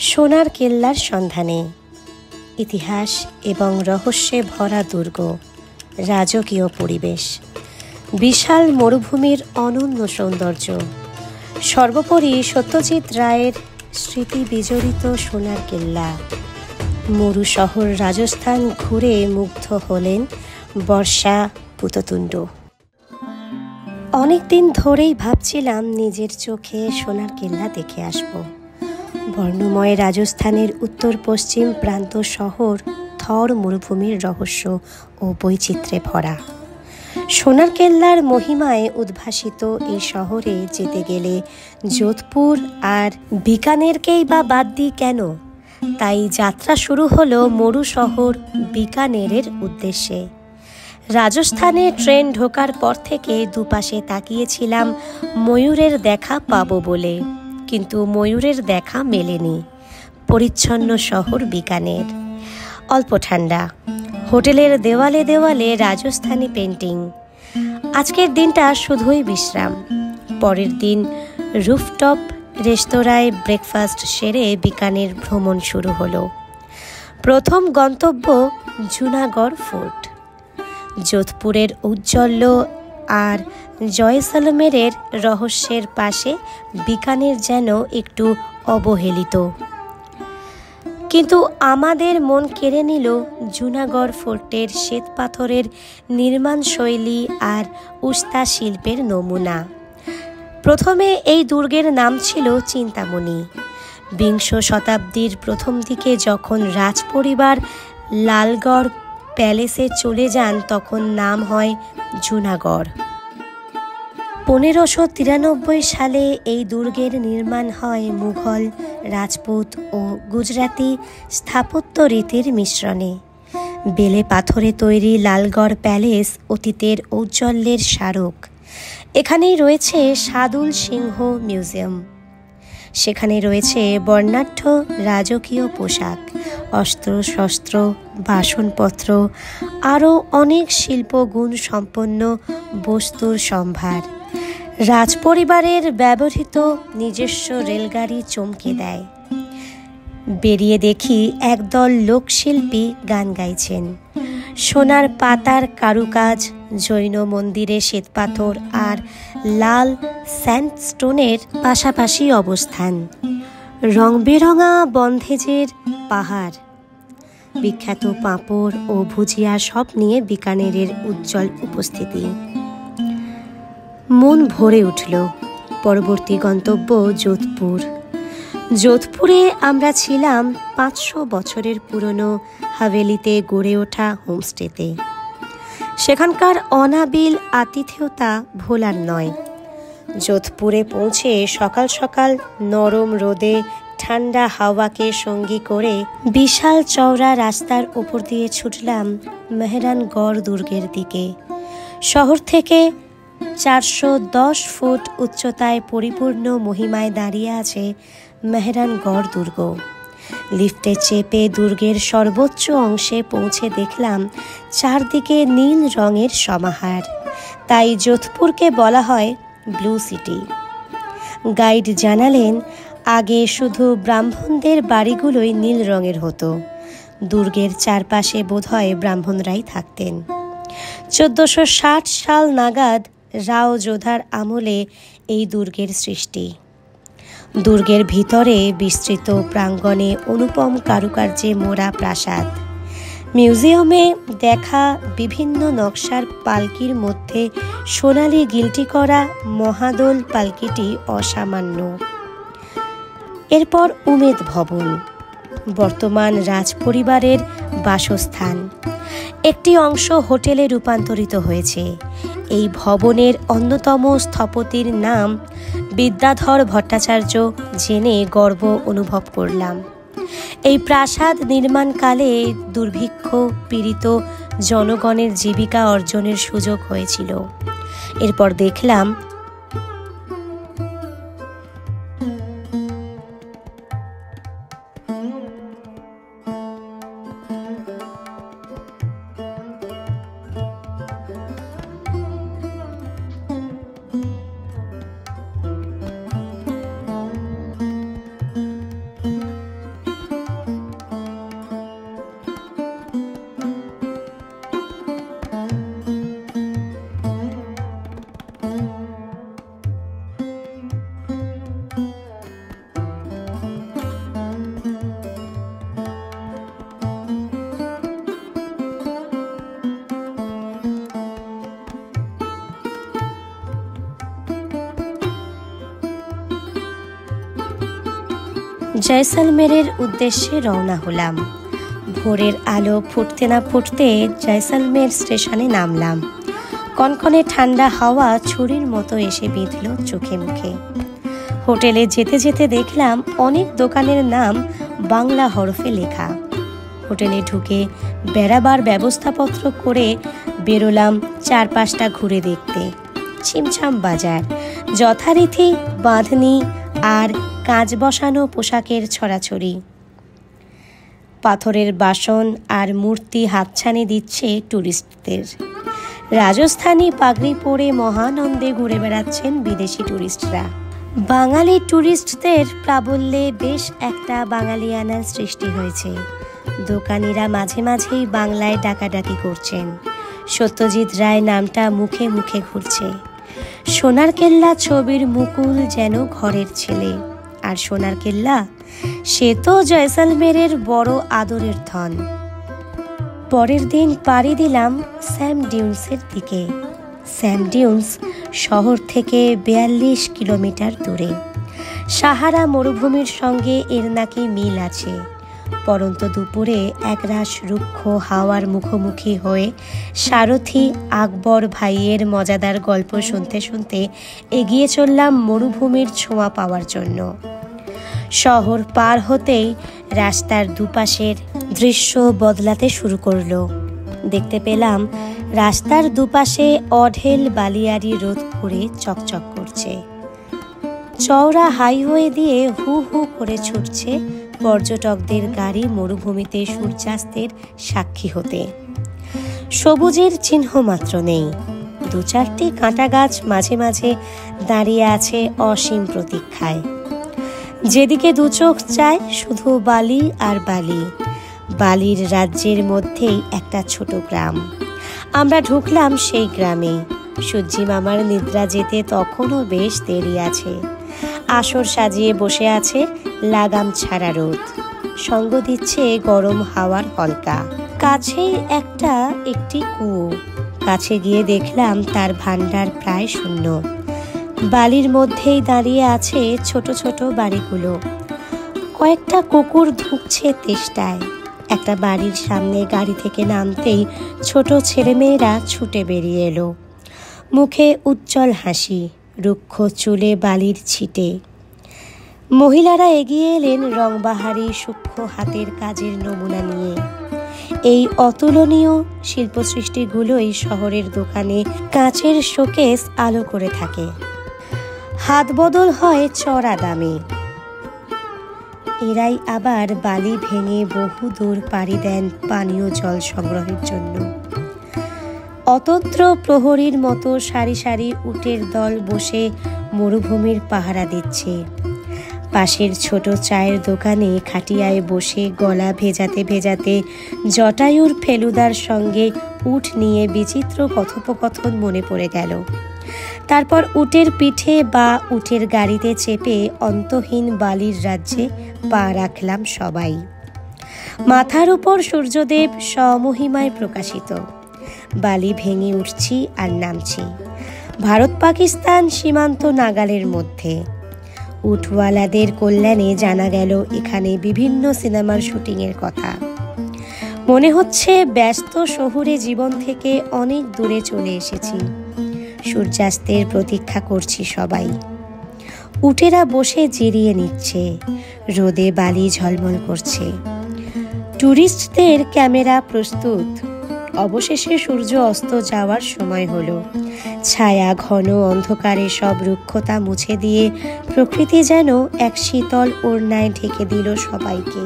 সোনার কেল্লার সন্ধানে ইতিহাস এবং রহস্যে ভরা দুর্গ, রাজকীয় পরিবেশ, বিশাল মরুভূমির অনন্য সৌন্দর্য, সর্বোপরি সত্যজিৎ রায়ের স্মৃতি বিজড়িত সোনার কেল্লা। মরু শহর রাজস্থান ঘুরে মুগ্ধ হলেন বর্ষা পুততুণ্ড। অনেকদিন ধরেই ভাবছিলাম নিজের চোখে সোনার কেল্লা দেখে আসব। বর্ণময় রাজস্থানের উত্তর পশ্চিম প্রান্ত শহর থর মরুভূমির রহস্য ও বৈচিত্র্যে ভরা। সোনার কেল্লার মহিমায় উদ্ভাসিত এই শহরে যেতে গেলে যোধপুর আর বিকানেরকেই বা বাদ দিই কেন? তাই যাত্রা শুরু হলো মরু শহর বিকানেরের উদ্দেশ্যে। রাজস্থানে ট্রেন ঢোকার পর থেকে দুপাশে তাকিয়েছিলাম ময়ূরের দেখা পাবো বলে, কিন্তু ময়ূরের দেখা মেলেনি। পরিচ্ছন্ন শহর বিকানের, অল্প ঠান্ডা, হোটেলের দেওয়ালে দেওয়ালে রাজস্থানি পেন্টিং। আজকের দিনটা শুধুই বিশ্রাম। পরের দিন রুফটপ রেস্তোরাঁয় ব্রেকফাস্ট সেরে বিকানের ভ্রমণ শুরু হলো। প্রথম গন্তব্য জুনাগড় ফোর্ট। যোধপুরের ঔজ্জ্বল্য আর জয়সলমেরের রহস্যের পাশে বিকানের যেন একটু অবহেলিত। কিন্তু আমাদের মন কেড়ে নিল জুনাগড় ফোর্টের শ্বেতপাথরের নির্মাণ শৈলী আর উস্তা শিল্পের নমুনা। প্রথমে এই দুর্গের নাম ছিল চিন্তামণি। বিংশ শতাব্দীর প্রথম দিকে যখন রাজপরিবার লালগড় প্যালেসে চলে যান তখন নাম হয় জুনাগড়। 1593 সালে এই দুর্গের নির্মাণ হয় মুঘল, রাজপুত ও গুজরাতি স্থাপত্য রীতির মিশ্রণে। বেলে পাথরে তৈরি লালগড় প্যালেস অতীতের ঔজ্জ্বল্যের স্মারক। এখানেই রয়েছে সাদুল সিংহ মিউজিয়াম। সেখানে রয়েছে বর্ণাঢ্য রাজকীয় পোশাক, অস্ত্রশস্ত্র, বাসনপত্র, আরও অনেক শিল্পগুণ সম্পন্ন বস্তুর সম্ভার। রাজপরিবারের ব্যবহৃত নিজস্ব রেলগাড়ি চমকে দেয়। বেরিয়ে দেখি একদল লোকশিল্পী গান গাইছেন। সোনার পাতার কারুকাজ, জৈন মন্দিরে শ্বেতপাথর আর লাল স্যান্ডস্টোনের পাশাপাশি অবস্থান, রং বেরঙা বন্ধেজের পাহাড়, বিখ্যাত পাঁপড় ও ভুজিয়া সব নিয়ে বিকানেরের উজ্জ্বল উপস্থিতি। মন ভরে উঠল। পরবর্তী গন্তব্য যোধপুর। যোধপুরে আমরা ছিলাম 500 বছরের পুরনো হাভেলিতে গড়ে ওঠা হোমস্টেতে। সেখানকার অনাবিল আতিথেয়তা ভোলার নয়। যোধপুরে পৌঁছে সকাল সকাল নরম রোদে ঠান্ডা হাওয়াকে সঙ্গী করে বিশাল চওড়া রাস্তার ওপর দিয়ে ছুটলাম মেহরানগড় দুর্গের দিকে। শহর থেকে 410 ফুট উচ্চতায় পরিপূর্ণ মহিমায় দাঁড়িয়ে আছে মেহরানগড় দুর্গ। লিফটে চেপে দুর্গের সর্বোচ্চ অংশে পৌঁছে দেখলাম চারদিকে নীল রঙের সমাহার। তাই যোধপুরকে বলা হয় ব্লু সিটি। গাইড জানালেন আগে শুধু ব্রাহ্মণদের বাড়িগুলোই নীল রঙের হতো। দুর্গের চারপাশে বোধহয় ব্রাহ্মণরাই থাকতেন। 1460 সাল নাগাদ রাও যোধার আমলে এই দুর্গের সৃষ্টি। দুর্গের ভিতরে বিস্তৃত প্রাঙ্গণে অনুপম কারুকার্যে মোড়া প্রাসাদ। মিউজিয়ামে দেখা বিভিন্ন নকশার পালকির মধ্যে সোনালি গিল্টি করা মহাদোল পালকিটি অসামান্য। এরপর উমেদ ভবন, বর্তমান রাজপরিবারের বাসস্থান। একটি অংশ হোটেলে রূপান্তরিত হয়েছে। এই ভবনের অন্যতম স্থপতির নাম বিদ্যাধর ভট্টাচার্য জেনে গর্ব অনুভব করলাম। এই প্রাসাদ নির্মাণকালে দুর্ভিক্ষ পীড়িত জনগণের জীবিকা অর্জনের সুযোগ হয়েছিল। এরপর দেখলাম জয়সলমেরের উদ্দেশ্যে রওনা হলাম। ভোরের আলো ফুটতে না ফুটতে জয়সলমের স্টেশনে নামলাম। কনকনে ঠান্ডা হাওয়া ছুরির মতো এসে বিঁধল চোখে মুখে। হোটেলে যেতে যেতে দেখলাম অনেক দোকানের নাম বাংলা হরফে লেখা। হোটেলে ঢুকে বেড়াবার ব্যবস্থাপত্র করে বেরোলাম চারপাশটা ঘুরে দেখতে। ছিমছাম বাজার, যথারীতি বাঁধনি আর কাঁচ বসানো পোশাকের ছড়াছড়ি। পাথরের বাসন আর মূর্তি হাতছানি দিচ্ছে টুরিস্টদের। রাজস্থানী পাগড়ি পরে মহানন্দে ঘুরে বেড়াচ্ছেন বিদেশি টুরিস্টরা। বাঙালি টুরিস্টদের প্রাবল্যে বেশ একটা বাঙালিয়ানার সৃষ্টি হয়েছে। দোকানিরা মাঝে মাঝেই বাংলায় ডাকাডাকি করছেন। সত্যজিৎ রায় নামটা মুখে মুখে ঘুরছে। সোনার কেল্লা ছবির মুকুল যেন ঘরের ছেলে, আর সোনার কেল্লা সে তো জয়সলমেরের বড় আদরের ধন। পরের দিন পাড়ি দিলাম স্যাম ডিউন্সের দিকে। স্যাম ডিউন্স শহর থেকে 42 কিলোমিটার দূরে। সাহারা মরুভূমির সঙ্গে এর নাকি মিল আছে। পরন্ত দুপুরে একরাশ রুক্ষ হাওয়ার মুখোমুখি হয়ে সারথি আকবর ভাইয়ের মজাদার গল্প শুনতে শুনতে এগিয়ে চললাম মরুভূমির ছোঁয়া পাওয়ার জন্য। শহর পার হতেই রাস্তার দুপাশের দৃশ্য বদলাতে শুরু করলো। দেখতে পেলাম রাস্তার দুপাশে অঢেল বালিয়াড়ি রোদ করে চকচক করছে। চওড়া হাইওয়ে দিয়ে হু হু করে ছুটছে পর্যটকদের গাড়ি মরুভূমিতে সূর্যাস্তের সাক্ষী হতে। সবুজের চিহ্ন মাত্র নেই। 2-4টি কাঁটা গাছ মাঝে মাঝে দাঁড়িয়ে আছে অসীম প্রতীক্ষায়। যেদিকে দু চোখ চায় শুধু বালি আর বালি। বালির রাজ্যের মধ্যেই একটা ছোট গ্রাম। আমরা ঢুকলাম সেই গ্রামে। সূর্যি মামার নিদ্রা যেতে তখনও বেশ দেরি আছে। আসর সাজিয়ে বসে আছে লাগাম ছাড়া রোদ, সঙ্গ দিচ্ছে গরম হাওয়ার হলকা। কাছেই একটি কুয়ো। কাছে গিয়ে দেখলাম তার ভান্ডার প্রায় শূন্য। বালির মধ্যেই দাঁড়িয়ে আছে ছোট ছোট বাড়িগুলো। কয়েকটা কুকুর ধুঁকছে তেষ্টায়। একটা বাড়ির সামনে গাড়ি থেকে নামতেই ছোট ছেলেমেয়েরা ছুটে বেরিয়ে এলো। মুখে উজ্জ্বল হাসি, রুক্ষ চুলে বালির ছিটে। মহিলারা এগিয়ে এলেন রংবাহারি সূক্ষ্ম হাতের কাজের নমুনা নিয়ে। এই অতুলনীয় শিল্পসৃষ্টিগুলোই শহরের দোকানে কাঁচের শোকেস আলো করে থাকে। হাত বদল হয় চড়া দামে। এরাই আবার বালি ভেঙে বহু দূর পাড়ি দেন পানীয় জল সংগ্রহের জন্য। অতন্ত্র প্রহরীর মতো সারি সারি উটের দল বসে মরুভূমির পাহারা দিচ্ছে। পাশের ছোট চায়ের দোকানে খাটিয়ায় বসে গলা ভেজাতে ভেজাতে জটায়ুর ফেলুদার সঙ্গে উট নিয়ে বিচিত্র কথোপকথন মনে পড়ে গেল। তারপর উটের পিঠে বা উটের গাড়িতে চেপে অন্তহীন বালির রাজ্যে পা রাখলাম সবাই। মাথার উপর সূর্যদেব স্বমহিমায় প্রকাশিত। বালি ভেঙে উঠছি আর নামছি। ভারত পাকিস্তান সীমান্ত নাগালের মধ্যে। উটওয়ালাদের কল্যাণে জানা গেল এখানে বিভিন্ন সিনেমার শুটিংয়ের কথা। মনে হচ্ছে ব্যস্ত শহুরে জীবন থেকে অনেক দূরে চলে এসেছি। সূর্যাস্তের প্রতীক্ষা করছি সবাই। উটেরা বসে জিরিয়ে নিচ্ছে। রোদে বালি ঝলমল করছে। টুরিস্টদের ক্যামেরা প্রস্তুত। অবশেষে সূর্য অস্ত যাওয়ার সময় হলো। ছায়া ঘন অন্ধকারে সব রুক্ষতা মুছে দিয়ে প্রকৃতি যেন এক শীতল ওড়নায় ঢেকে দিল সবাইকে।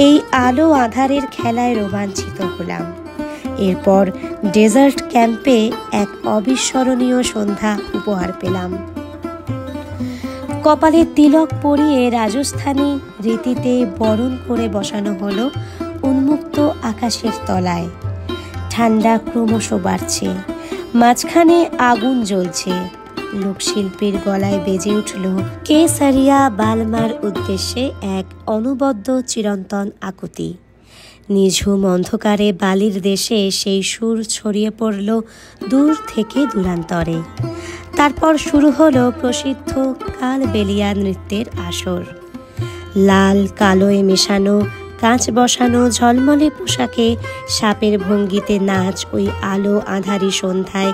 এই আলো আধারের খেলায় রোমাঞ্চিত হলাম। এরপর ডেজার্ট ক্যাম্পে এক অবিস্মরণীয় সন্ধ্যা উপহার পেলাম। কপালে তিলক পরিয়ে রাজস্থানী রীতিতে বরণ করে বসানো হলো উন্মুক্ত আকাশের তলায়। ঠান্ডা ক্রমশ বাড়ছে। মাঝখানে আগুন জ্বলছে। লোকশিল্পীর গলায় বেজে উঠল কেসারিয়া বালমার উদ্দেশ্যে এক অনবদ্য চিরন্তন আকুতি। নিঝুম অন্ধকারে বালির দেশে সেই সুর ছড়িয়ে পড়ল দূর থেকে দূরান্তরে। তারপর শুরু হলো প্রসিদ্ধ কালবেলিয়া নৃত্যের আসর। লাল কালোয় মেশানো কাঁচ বসানো ঝলমলে পোশাকে সাপের ভঙ্গিতে নাচ ওই আলো আঁধারি সন্ধ্যায়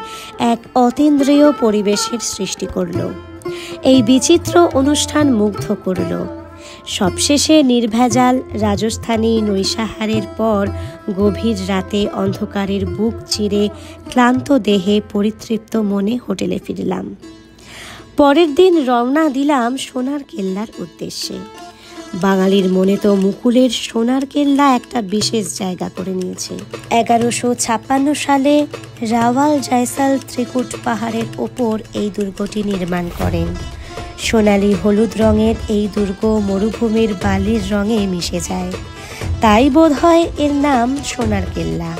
এক অতীন্দ্রিয় পরিবেশের সৃষ্টি করল। এই বিচিত্র অনুষ্ঠান মুগ্ধ করল। সবশেষে নির্ভেজাল রাজস্থানী নৈশাহারের পর গভীর রাতে অন্ধকারের বুক চিরে ক্লান্ত দেহে পরিতৃপ্ত মনে হোটেলে ফিরলাম। পরের দিন রওনা দিলাম সোনার কেল্লার উদ্দেশ্যে। বাঙালির মনে তো মুকুলের সোনার কেল্লা একটা বিশেষ জায়গা করে নিয়েছে। 1156 সালে রাওয়াল জয়সাল ত্রিকুট পাহাড়ের ওপর এই দুর্গটি নির্মাণ করেন। সোনালি হলুদ রঙের এই দুর্গ মরুভূমির বালির রঙে মিশে যায়, তাই বোধহয় এর নাম সোনার কেল্লা।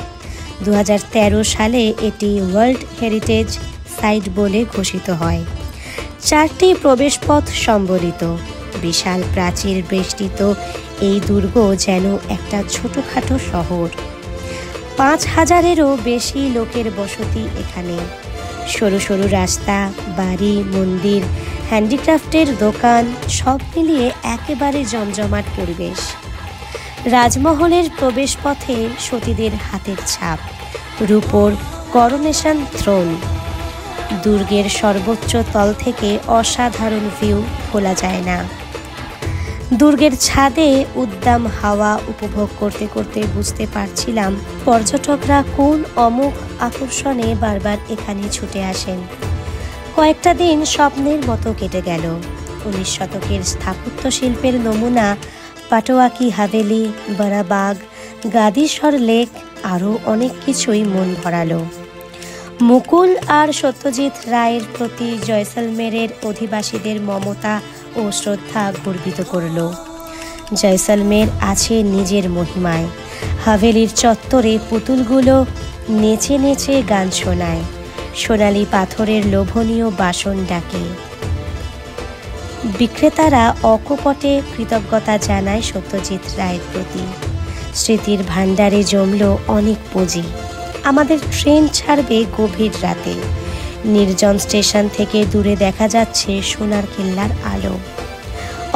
2013 সালে এটি ওয়ার্ল্ড হেরিটেজ সাইট বলে ঘোষিত হয়। 4টি প্রবেশপথ সম্বলিত বিশাল প্রাচীর বেষ্টিত এই দুর্গ যেন একটা ছোটখাটো শহর। 5000-এরও বেশি লোকের বসতি এখানে। সরু সরু রাস্তা, বাড়ি, মন্দির, হ্যান্ডিক্রাফটের দোকান সব মিলিয়ে একেবারে জমজমাট পরিবেশ। রাজমহলের প্রবেশপথে সতীদের হাতের ছাপ, রূপোর করোনেশন থ্রোন। দুর্গের সর্বোচ্চ তল থেকে অসাধারণ ভিউ ভোলা যায় না। দুর্গের ছাদে উদ্দাম হাওয়া উপভোগ করতে করতে বুঝতে পারছিলাম পর্যটকরা কোন অমোঘ আকর্ষণে বারবার এখানে ছুটে আসেন। কয়েকটা দিন স্বপ্নের মতো কেটে গেল। 19 শতকের স্থাপত্য শিল্পের নমুনা পাটোয়াকি হাভেলি, বড়াবাগ, গাদিসর লেক আরও অনেক কিছুই মন ভরালো। মুকুল আর সত্যজিৎ রায়ের প্রতি জয়সলমেরের অধিবাসীদের মমতা ও শ্রদ্ধা গর্বিত করল। জয়সলমের আছে নিজের মহিমায়। হাভেলির চত্বরে পুতুলগুলো নেচে নেচে গান শোনায়, সোনালি পাথরের লোভনীয় বাসন ডাকে। বিক্রেতারা অকপটে কৃতজ্ঞতা জানায় সত্যজিৎ রায়ের প্রতি। স্মৃতির ভাণ্ডারে জমল অনেক পুঁজি। আমাদের ট্রেন ছাড়বে গভীর রাতে। নির্জন স্টেশন থেকে দূরে দেখা যাচ্ছে সোনার কেল্লার আলো।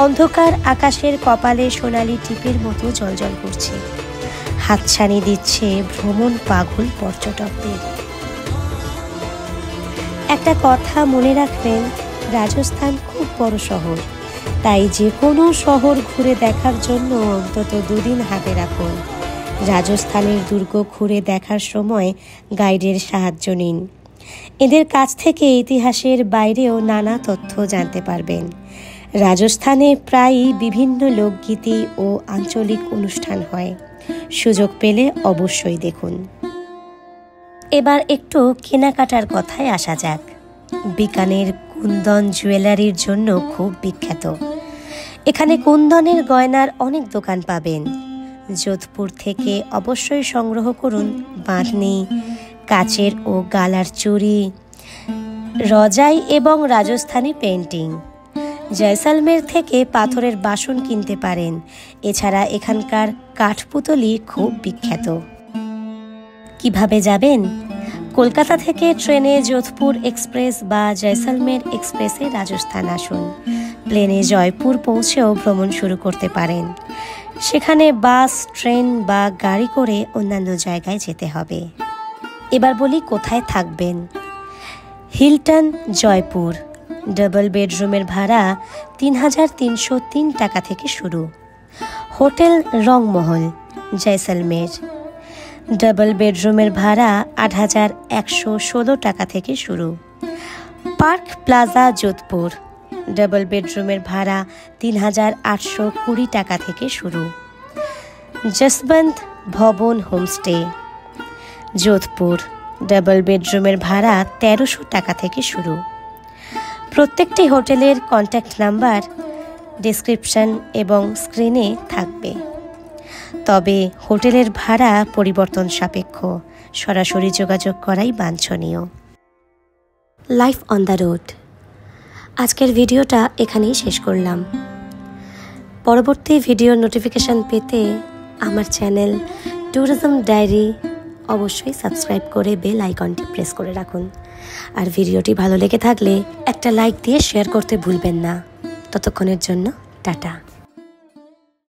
অন্ধকার আকাশের কপালে সোনালি টিপের মতো জ্বলজ্বল করছে, হাতছানি দিচ্ছে ভ্রমণ পাগল পর্যটকদের। একটা কথা মনে রাখবেন, রাজস্থান খুব বড় শহর, তাই যে কোনো শহর ঘুরে দেখার জন্য অন্তত 2 দিন হাতে রাখুন। রাজস্থানের দুর্গ ঘুরে দেখার সময় গাইডের সাহায্য নিন। এদের কাছ থেকে ইতিহাসের বাইরেও নানা তথ্য জানতে পারবেন। রাজস্থানে প্রায়ই বিভিন্ন লোকগীতি ও আঞ্চলিক অনুষ্ঠান হয়। সুযোগ পেলে অবশ্যই দেখুন। এবার একটু কেনাকাটার কথায় আসা যাক। বিকানের কুন্দন জুয়েলারির জন্য খুব বিখ্যাত। এখানে কুন্দনের গয়নার অনেক দোকান পাবেন। যোধপুর থেকে অবশ্যই সংগ্রহ করুন বাঁধনি, কাচের ও গালার চুড়ি, রজাই এবং রাজস্থানী পেন্টিং। জয়সলমের থেকে পাথরের বাসন কিনতে পারেন। এছাড়া এখানকার কাঠপুতলি খুব বিখ্যাত। কিভাবে যাবেন? কলকাতা থেকে ট্রেনে যোধপুর এক্সপ্রেস বা জয়সলমের এক্সপ্রেসে রাজস্থান আসুন। প্লেনে জয়পুর পৌঁছেও ভ্রমণ শুরু করতে পারেন। সেখানে বাস, ট্রেন বা গাড়ি করে অন্যান্য জায়গায় যেতে হবে। এবার বলি কোথায় থাকবেন। হিলটন, জয়পুর। ডাবল বেডরুমের ভাড়া 3303 টাকা থেকে শুরু। হোটেল রংমহল, জয়সলমের। ডাবল বেডরুমের ভাড়া 8116 টাকা থেকে শুরু। Park plaza, Jodhpur. ডাবল বেডরুমের ভাড়া 3820 টাকা থেকে শুরু। যশবন্ত ভবন হোমস্টে, যোধপুর। ডাবল বেডরুমের ভাড়া 1300 টাকা থেকে শুরু। প্রত্যেকটি হোটেলের কন্ট্যাক্ট নাম্বার ডেসক্রিপশন এবং স্ক্রিনে থাকবে। তবে হোটেলের ভাড়া পরিবর্তন সাপেক্ষ, সরাসরি যোগাযোগ করাই বাঞ্ছনীয়। Life on the road. আজকের ভিডিওটা এখানেই শেষ করলাম। পরবর্তী ভিডিওর নোটিফিকেশান পেতে আমার চ্যানেল ট্যুরিজম ডায়েরি অবশ্যই সাবস্ক্রাইব করে বেল আইকনটি প্রেস করে রাখুন। আর ভিডিওটি ভালো লেগে থাকলে একটা লাইক দিয়ে শেয়ার করতে ভুলবেন না। ততক্ষণের জন্য টাটা।